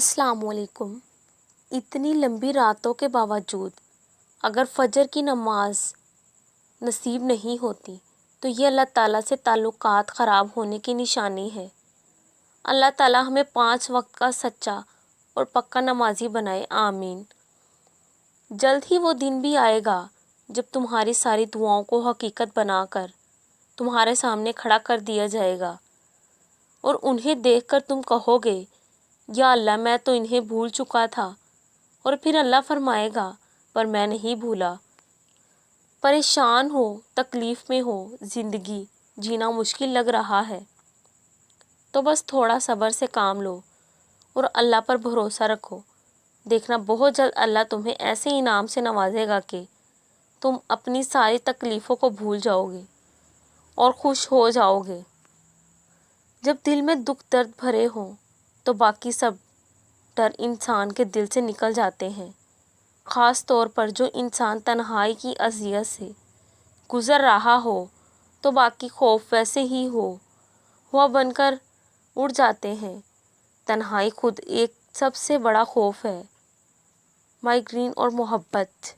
السلام علیکم۔ اتنی لمبی راتوں کے باوجود اگر فجر کی نماز نصیب نہیں ہوتی تو یہ اللہ تعالیٰ سے تعلقات خراب ہونے کی نشانی ہے۔ اللہ تعالیٰ ہمیں 5 وقت کا سچا اور پکا نمازی بنائے، آمین۔ جلد ہی وہ دن بھی آئے گا جب تمہاری ساری دعاؤں کو حقیقت بنا کر تمہارے سامنے کھڑا کر دیا جائے گا، اور انہیں دیکھ کر تم کہو گے، یا اللہ میں تو انہیں بھول چکا تھا، اور پھر اللہ فرمائے گا، پر میں نہیں بھولا۔ پریشان ہو، تکلیف میں ہو، زندگی جینا مشکل لگ رہا ہے تو بس تھوڑا صبر سے کام لو اور اللہ پر بھروسہ رکھو۔ دیکھنا بہت جلد اللہ تمہیں ایسے انعام سے نوازے گا کہ تم اپنی ساری تکلیفوں کو بھول جاؤ گے اور خوش ہو جاؤ گے۔ جب دل میں دکھ درد بھرے ہوں تو باقی سب ڈر انسان کے دل سے نکل جاتے ہیں، خاص طور پر جو انسان تنہائی کی اذیت سے گزر رہا ہو تو باقی خوف ویسے ہی ہوا بن کر اڑ جاتے ہیں۔ تنہائی خود ایک سب سے بڑا خوف ہے۔ مائیگرین اور محبت